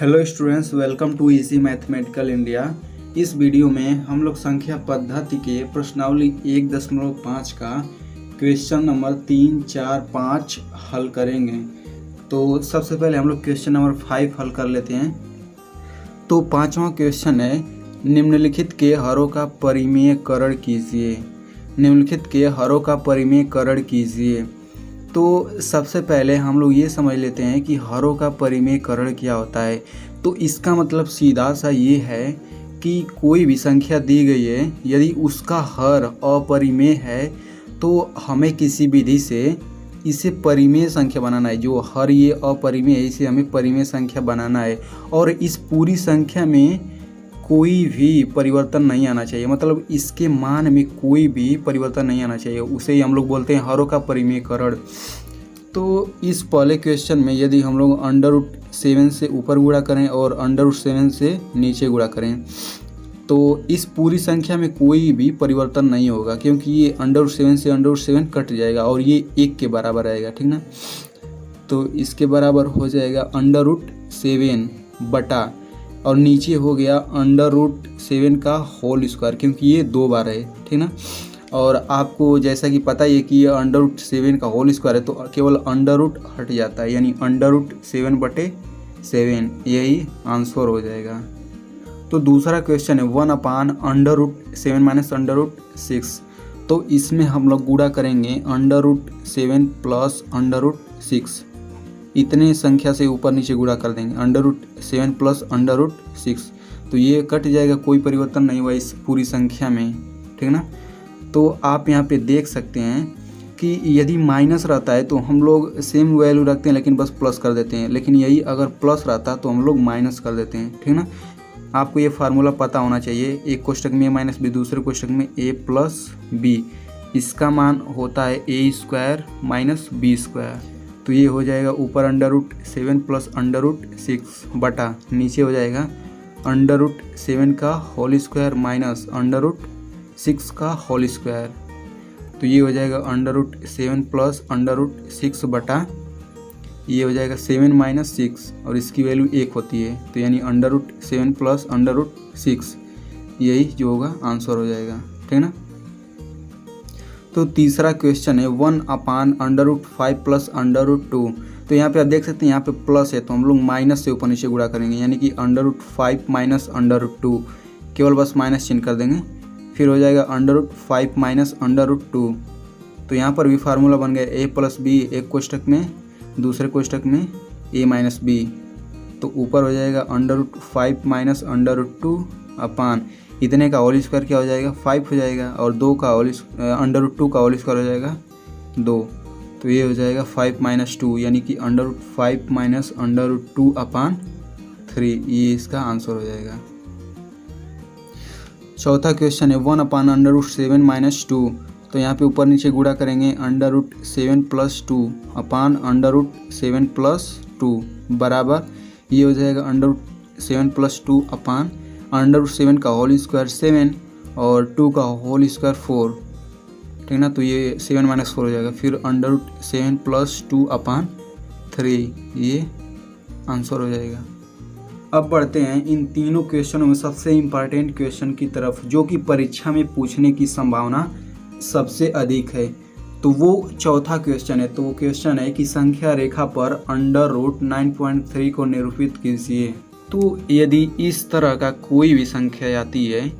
Hello students, welcome to easy mathematical India. इस video में हम लोग संख्या पद्धति के प्रश्नावली 1.5 का क्वेश्चन नंबर 3, 4, 5 हल करेंगे। तो सबसे पहले हम लोग क्वेश्चन नंबर 5 हल कर लेते हैं। तो 5वां क्वेश्चन है, निम्नलिखित के हरों का परिमेयकरण कीजिए। निम्नलिखित के हरों का परिमेयकरण कीजिए। तो सबसे पहले हम लोग ये समझ लेते हैं कि हरों का परिमेयकरण क्या होता है। तो इसका मतलब सीधा सा ये है कि कोई भी संख्या दी गई है, यदि उसका हर अपरिमेय है तो हमें किसी विधि से इसे परिमेय संख्या बनाना है। जो हर ये अपरिमेय है, इसे हमें परिमेय संख्या बनाना है और इस पूरी संख्या में कोई भी परिवर्तन नहीं आना चाहिए। मतलब इसके मान में कोई भी परिवर्तन नहीं आना चाहिए, उसे ही हम लोग बोलते हैं हरों का परिमेयकरण। तो इस पहले क्वेश्चन में यदि हम लोग √7 से ऊपर गुणा करें और √7 से नीचे गुणा करें तो इस पूरी संख्या में कोई भी परिवर्तन नहीं होगा, क्योंकि ये √7 से √7 कट जाएगा और ये 1 के बराबर आएगा, ठीक ना। तो इसके बराबर हो जाएगा √7 बटा और नीचे हो गया √7 का होल स्क्वायर, क्योंकि ये 2 बार है, ठीक ना। और आपको जैसा कि पता ही है कि ये √7 का होल स्क्वायर है तो केवल अंडर हट जाता है, यानी √7/7 यही आंसर हो जाएगा। तो दूसरा क्वेश्चन है 1/√7 - √6। तो इसमें हम लोग गुणा करेंगे √7 + √6। इतने संख्या से ऊपर नीचे गुणा कर देंगे √7 + √6। तो ये कट जाएगा, कोई परिवर्तन नहीं हुआ इस पूरी संख्या में, ठीक ना। तो आप यहाँ पे देख सकते हैं कि यदि माइनस रहता है तो हम लोग सेम वैल्यू रखते हैं लेकिन बस प्लस कर देते हैं, लेकिन यही अगर प्लस रहता तो हम लोग माइनस कर देते हैं, ठीक ना। आपको ये फार्मूला पता होना चाहिए। एक कोष्टक में a - b, दूसरे कोष्टक में a + b। इसका मान होता है a² - b²। तो ये हो जाएगा ऊपर √7 + √6 बटा नीचे हो जाएगा √7 का होल स्क्वायर माइनस √6 का होल स्क्वायर। तो ये हो जाएगा √7 + √6 बटा ये हो जाएगा 7 - 6 और इसकी वैल्यू 1 होती है, तो यानी √7 + √6 यही जो होगा आंसर हो जाएगा, ठीक ना। तो तीसरा क्वेश्चन है 1/√5 + √2। तो यहाँ पे आप देख सकते हैं, यहाँ पे प्लस है तो हम लोग माइनस से ऊपर नीचे गुणा करेंगे, यानी कि √5 - √2 केवल बस माइनस चिन्ह कर देंगे, फिर हो जाएगा √5 - √2। तो यहाँ पर भी फार्मूला बन गया a + b, एक कोष्टक में दूसरे कोष्टक में a - b। तो ऊपर हो जाएगा √5 - √2 अपान इतने का होल स्क्वायर क्या हो जाएगा 5 हो जाएगा और 2 का √2 का होल स्क्वायर हो जाएगा 2। तो ये हो जाएगा 5 - 2, यानी कि √5 - √2 अपान 3, ये इसका आंसर हो जाएगा। चौथा क्वेश्चन है 1/√7 - 2। तो यहाँ पे ऊपर नीचे गुणा करेंगे √7 + 2 अपान √7 + 2 बराबर ये हो जाएगा √7 + 2 अपान √7 का होल स्क्वायर 7 और 2 का होल स्क्वायर 4, ठीक ना। तो ये 7 - 4 हो जाएगा, फिर √7 + 2 अपान 3, ये आंसर हो जाएगा। अब बढ़ते हैं इन तीनों क्वेश्चनों में सबसे इम्पॉर्टेंट क्वेश्चन की तरफ, जो कि परीक्षा में पूछने की संभावना सबसे अधिक है। तो वो चौथा क्वेश्चन है। तो वो क्वेश्चन है कि संख्या रेखा पर √9.3 को निरूपित कीजिए। तो यदि इस तरह का कोई भी संख्या आती है,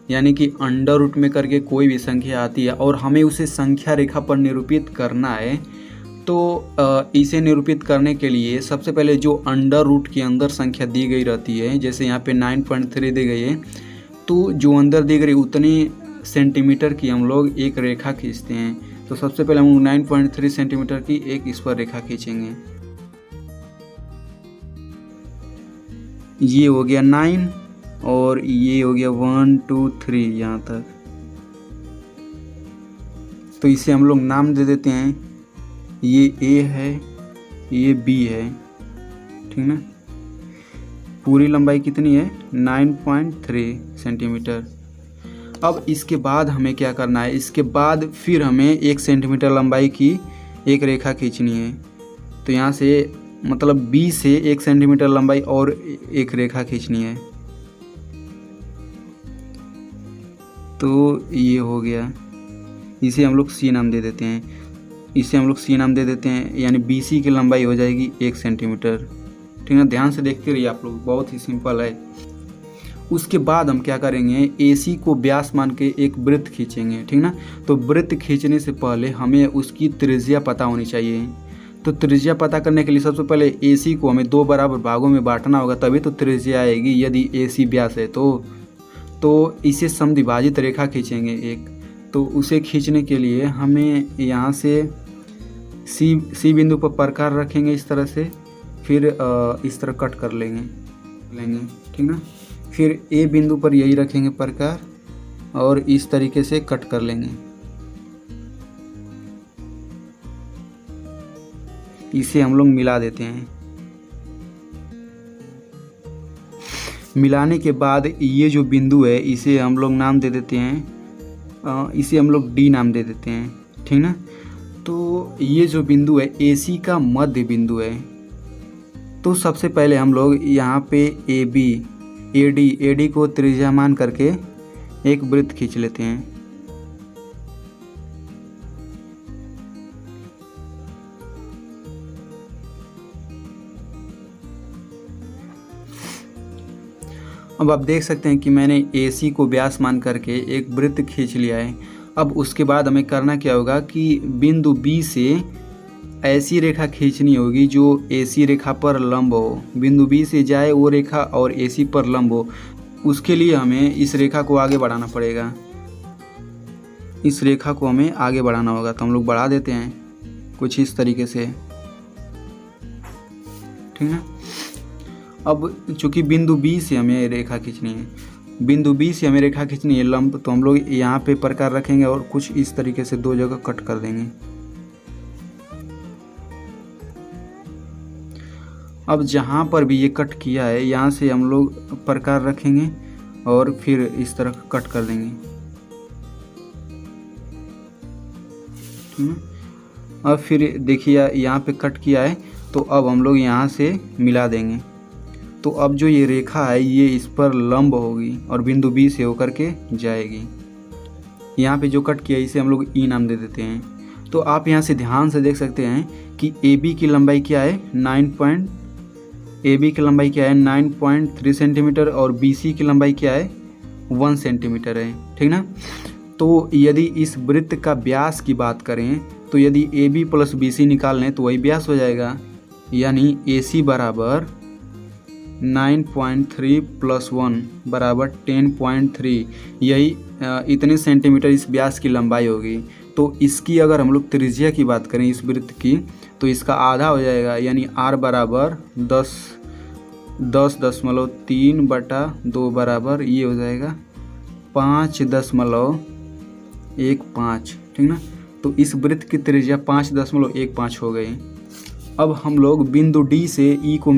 यानी कि अंडर में करके कोई भी संख्या आती है और हमें उसे संख्या रेखा पर निरूपित करना है, तो इसे निरूपित करने के लिए सबसे पहले जो अंडर के अंदर संख्या दी गई रहती है, जैसे यहाँ पे 9.3 दी गई है, तो जो अंदर दी गई उतने सेंटीमीटर की हम लोग एक रेखा खींचते हैं। तो सबसे पहले हम 9.3 सेंटीमीटर की एक इस पर रेखा खींचेंगे। ये हो गया 9 और ये हो गया 1 2 3 यहाँ तक। तो इसे हम लोग नाम दे देते हैं, ये A है, ये B है, ठीक ना। पूरी लंबाई कितनी है 9.3 सेंटीमीटर। अब इसके बाद हमें क्या करना है, इसके बाद फिर हमें 1 सेंटीमीटर लंबाई की एक रेखा खींचनी है। तो यहाँ से मतलब बी से 1 सेंटीमीटर लंबाई और एक रेखा खींचनी है। तो ये हो गया, इसे हम लोग सी नाम दे देते हैं, यानी बी सी की लंबाई हो जाएगी 1 सेंटीमीटर। ठीक है, ध्यान से देखते रहिए आप लोग, बहुत ही सिंपल है। उसके बाद हम क्या करेंगे, AC को व्यास मान के एक वृत्त खींचेंगे। ठीक ना, तो वृत्त खींचने से पहले हमें उसकी त्रिज्या पता होनी चाहिए। तो त्रिज्या पता करने के लिए सबसे पहले AC को हमें 2 बराबर भागों में बांटना होगा, तभी तो त्रिज्या आएगी। यदि AC व्यास है तो इसे समद्विभाजित रेखा खींचेंगे एक। तो उसे खींचने के लिए हमें यहाँ से सी बिंदु पर प्रकार रखेंगे इस तरह से, फिर इस तरह कट कर लेंगे। ठीक ना, फिर ए बिंदु पर यही रखेंगे प्रकार और इस तरीके से कट कर लेंगे। इसे हम लोग मिला देते हैं। मिलाने के बाद ये जो बिंदु है इसे हम लोग नाम दे देते हैं, इसे हम लोग डी नाम दे देते हैं। ठीक ना, तो ये जो बिंदु है AC का मध्य बिंदु है। तो सबसे पहले हम लोग यहाँ पे AD को त्रिज्या मान करके एक वृत्त खींच लेते हैं। अब आप देख सकते हैं कि मैंने AC को व्यास मान करके एक वृत्त खींच लिया है। अब उसके बाद हमें करना क्या होगा कि बिंदु B से ऐसी रेखा खींचनी होगी जो AC रेखा पर लंब हो। बिंदु B से जाए वो रेखा और AC पर लंब हो। उसके लिए हमें इस रेखा को आगे बढ़ाना पड़ेगा, इस रेखा को हमें आगे बढ़ाना होगा। तो हम लोग बढ़ा देते हैं कुछ इस तरीके से। ठीक है, अब चूंकि बिंदु B से हमें रेखा खींचनी है, लंब, तो हम लोग यहाँ पे प्रकार रखेंगे और कुछ इस तरीके से 2 जगह कट कर देंगे। अब जहाँ पर भी ये कट किया है यहाँ से हम लोग प्रकार रखेंगे और फिर इस तरह कट कर देंगे। अब फिर देखिए यहाँ पे कट किया है, तो अब हम लोग यहाँ से मिला देंगे। तो अब जो ये रेखा है ये इस पर लंब होगी और बिंदु B से होकर के जाएगी। यहाँ पे जो कट किया इसे हम लोग E नाम दे देते हैं। तो आप यहाँ से ध्यान से देख सकते हैं कि AB की लंबाई क्या है 9.3 सेंटीमीटर और BC की लंबाई क्या है 1 सेंटीमीटर है। ठीक ना, तो यदि इस वृत्त का व्यास की बात करें तो यदि AB प्लस BC निकाल लें तो वही व्यास हो जाएगा, यानी AC बराबर 9.3 + 1 बराबर 10.3, यही इतने सेंटीमीटर इस व्यास की लंबाई होगी। तो इसकी अगर हम लोग त्रिज्या की बात करें इस वृत्त की तो इसका आधा हो जाएगा, यानी R बराबर 10.3/2 बराबर ये हो जाएगा 5.15। ठीक ना, तो इस वृत्त की त्रिज्या 5.15 हो गई। अब हम लोग बिंदु D से E को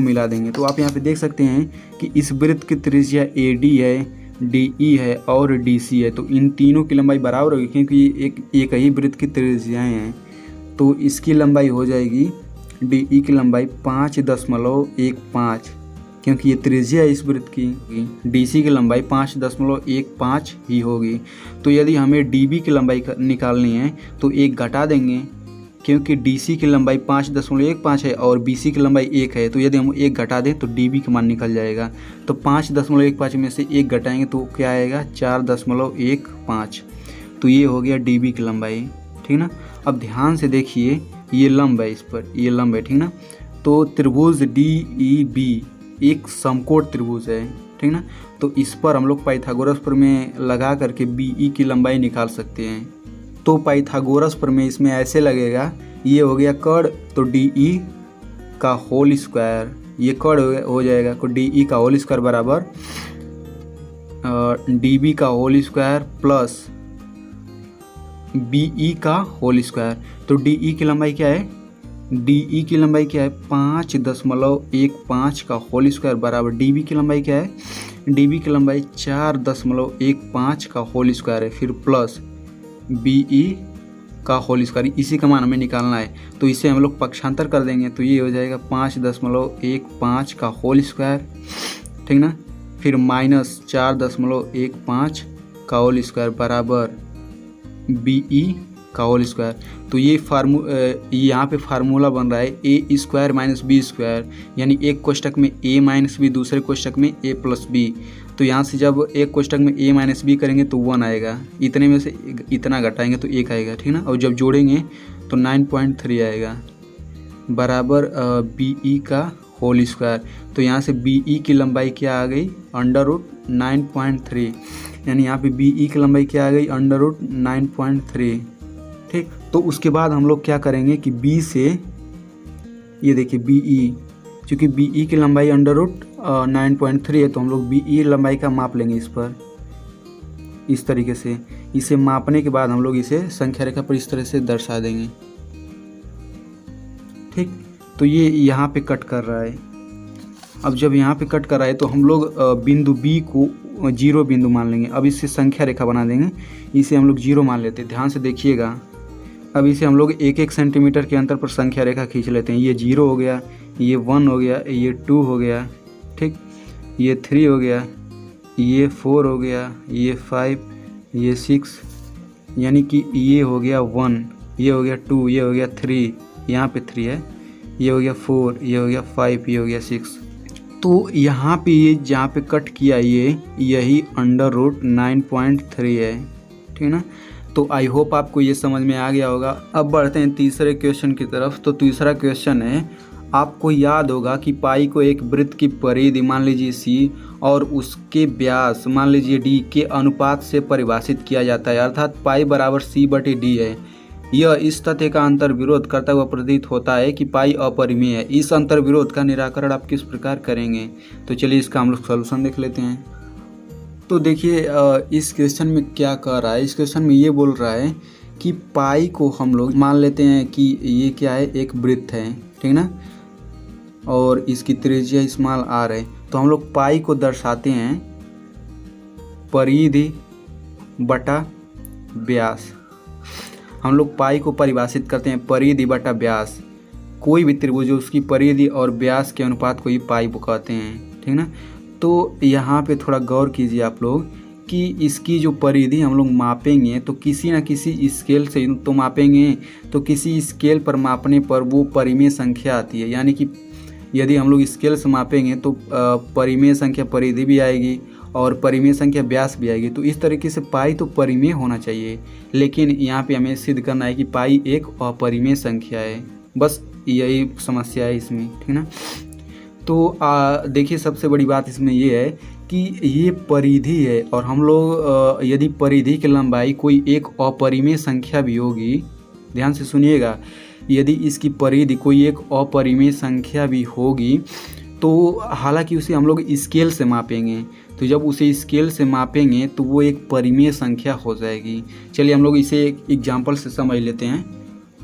मिला देंगे, तो आप यहाँ पे देख सकते हैं कि इस वृत्त की त्रिज्या AD है, DE है और DC है। तो इन तीनों की लंबाई बराबर होगी क्योंकि एक ही वृत्त की त्रिज्याएं हैं। तो इसकी लंबाई हो जाएगी, DE की लंबाई 5.15, क्योंकि ये त्रिज्या है इस वृत्त की। DC की लंबाई 5.15 ही होगी। तो यदि हमें DB की लंबाई निकालनी है तो एक घटा देंगे, क्योंकि DC की लंबाई 5.15 है और BC की लंबाई 1 है। तो यदि हम 1 घटा दें तो DB का मान निकल जाएगा। तो 5.15 में से 1 घटाएंगे तो क्या आएगा 4.15। तो ये हो गया DB की लंबाई। ठीक ना, अब ध्यान से देखिए ये लंब है, इस पर ये लंब है। ठीक ना, तो त्रिभुज DEB एक समकोण त्रिभुज है। ठीक ना, तो इस पर हम लोग पाइथागोरस प्रमेय लगा करके BE की लंबाई निकाल सकते हैं। तो पाइथागोरस प्रमेय इसमें ऐसे लगेगा, ये हो गया कर्ण, तो DE का होल स्क्वायर, ये कर्ण हो जाएगा तो DE का होल स्क्वायर बराबर DB का होल स्क्वायर प्लस BE का होल स्क्वायर। तो DE की लंबाई क्या है, 5.15 का होल स्क्वायर बराबर DB की लंबाई क्या है, DB की लंबाई 4.15 का होल स्क्वायर है, फिर प्लस BE का होल स्क्वायर, इसी का मान हमें निकालना है। तो इसे हम लोग पक्षांतर कर देंगे तो ये हो जाएगा 5.15 का होल स्क्वायर, ठीक ना। फिर माइनस 4.15 का होल स्क्वायर बराबर BE का होल स्क्वायर। तो ये यहाँ पे फार्मूला बन रहा है A square minus B square, यानी एक कोष्टक में A माइनस B, दूसरे कोष्टक में A प्लस B। तो यहाँ से जब एक कोष्टक में A माइनस B करेंगे तो 1 आएगा, इतने में से इतना घटाएंगे तो 1 आएगा, ठीक ना। और जब जोड़ेंगे तो 9.3 आएगा बराबर BE का होल स्क्वायर। तो यहाँ से BE की लंबाई क्या आ गई, √9.3, यानी यहाँ पे BE की लंबाई क्या आ गई, √9.3, ठीक। तो उसके बाद हम लोग क्या करेंगे कि B से, ये देखिए BE, चूँकि BE की लंबाई √9.3 है तो हम लोग BE लंबाई का माप लेंगे इस पर, इस तरीके से। इसे मापने के बाद हम लोग इसे संख्या रेखा पर इस तरह से दर्शा देंगे, ठीक। तो ये यहाँ पे कट कर रहा है। अब जब यहाँ पे कट कर रहा है तो हम लोग बिंदु B को 0 बिंदु मान लेंगे। अब इससे संख्या रेखा बना देंगे, इसे हम लोग 0 मान लेते हैं। ध्यान से देखिएगा, अब इसे हम लोग 1-1 सेंटीमीटर के अंतर पर संख्या रेखा खींच लेते हैं। ये 0 हो गया, ये 1 हो गया, ये 2 हो गया, ठीक, ये 3 हो गया, ये 4 हो गया, ये 5, ये 6, यानी कि ये हो गया 1, ये हो गया 2, ये हो गया 3, यहाँ पे 3 है, ये हो गया 4, ये हो गया 5, ये हो गया 6। तो यहाँ पे ये जहाँ पे कट किया ये यही √9.3 है, ठीक ना। तो आई होप आपको ये समझ में आ गया होगा। अब बढ़ते हैं तीसरे क्वेश्चन की तरफ। तो तीसरा क्वेश्चन है, आपको याद होगा कि पाई को एक वृत्त की परिधि मान लीजिए C और उसके व्यास मान लीजिए D के अनुपात से परिभाषित किया जाता है, अर्थात पाई बराबर C/D है। यह इस तथ्य का अंतर्विरोध करता हुआ प्रतीत होता है कि पाई अपरिमेय है। इस अंतर्विरोध का निराकरण आप किस प्रकार करेंगे? तो चलिए इसका हम लोग सॉल्यूशन देख लेते हैं। तो देखिए इस क्वेश्चन में क्या कह रहा है, इस क्वेश्चन में ये बोल रहा है कि पाई को हम लोग मान लेते हैं कि ये क्या है, एक वृत्त है, ठीक ना, और इसकी त्रिज्या स्मॉल r है। तो हम लोग पाई को दर्शाते हैं परिधि बटा व्यास। हम लोग पाई को परिभाषित करते हैं परिधि बटा व्यास। कोई भी त्रिभुज उसकी परिधि और व्यास के अनुपात को ही पाई कहते हैं, ठीक ना। तो यहाँ पे थोड़ा गौर कीजिए आप लोग कि इसकी जो परिधि हम लोग मापेंगे तो किसी न किसी स्केल से तो मापेंगे, तो किसी स्केल पर मापने पर वो परिमेय संख्या आती है। यानी कि यदि हम लोग स्केल से मापेंगे तो परिमेय संख्या परिधि भी आएगी और परिमेय संख्या व्यास भी आएगी। तो इस तरीके से पाई तो परिमेय होना चाहिए, लेकिन यहाँ पे हमें सिद्ध करना है कि पाई एक अपरिमेय संख्या है। बस यही समस्या है इसमें, ठीक ना। तो देखिए सबसे बड़ी बात इसमें ये है कि ये परिधि है और हम लोग यदि परिधि की लंबाई कोई एक अपरिमेय संख्या भी होगी, ध्यान से सुनिएगा, यदि इसकी परिधि कोई एक अपरिमेय संख्या भी होगी तो हालांकि उसे हम लोग स्केल से मापेंगे, तो जब उसे स्केल से मापेंगे तो वो एक परिमेय संख्या हो जाएगी। चलिए हम लोग इसे एक एग्जाम्पल से समझ लेते हैं।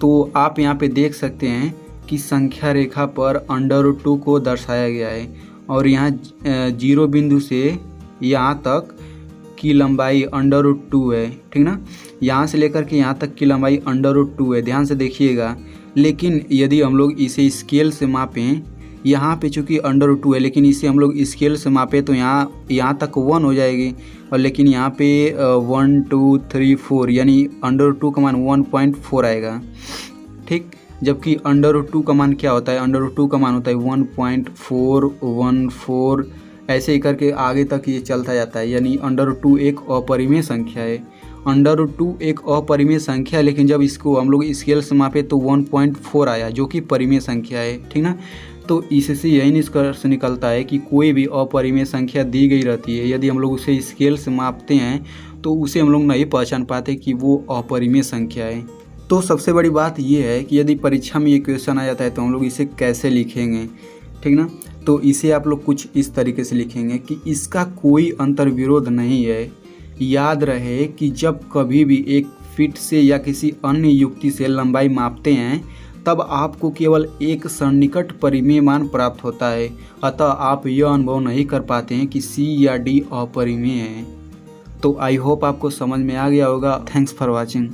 तो आप यहाँ पे देख सकते हैं कि संख्या रेखा पर √2 को दर्शाया गया है और यहाँ 0 बिंदु से यहाँ तक की लंबाई √2 है, ठीक ना। यहाँ से लेकर के यहाँ तक की लंबाई √2 है, ध्यान से देखिएगा। लेकिन यदि हम लोग इसे स्केल से मापें, यहाँ पे चूँकि √2 है लेकिन इसे हम लोग स्केल से मापें तो यहाँ तक 1 हो जाएगी, और लेकिन यहाँ पे 1 2 3 4 यानी √2 का मान 1.4 आएगा, ठीक। जबकि √2 का मान क्या होता है, √2 का मान होता है 1.414, ऐसे ही करके आगे तक ये चलता जाता है। यानी √2 एक अपरिमेय संख्या है। √2 एक अपरिमेय संख्या है, लेकिन जब इसको हम लोग स्केल से मापे तो 1.4 आया जो कि परिमेय संख्या है, ठीक ना। तो इससे यही निष्कर्ष निकलता है कि कोई भी अपरिमेय संख्या दी गई रहती है, यदि हम लोग उसे स्केल से मापते हैं तो उसे हम लोग नहीं पहचान पाते कि वो अपरिमेय संख्या है। तो सबसे बड़ी बात ये है कि यदि परीक्षा में ये क्वेश्चन आ जाता है तो हम लोग इसे कैसे लिखेंगे, ठीक ना। तो इसे आप लोग कुछ इस तरीके से लिखेंगे कि इसका कोई अंतर्विरोध नहीं है। याद रहे कि जब कभी भी एक फीट से या किसी अन्य युक्ति से लंबाई मापते हैं तब आपको केवल एक सन्निकट परिमेय मान प्राप्त होता है, अतः आप यह अनुभव नहीं कर पाते हैं कि C या D अपरिमेय है। तो आई होप आपको समझ में आ गया होगा। Thanks for watching.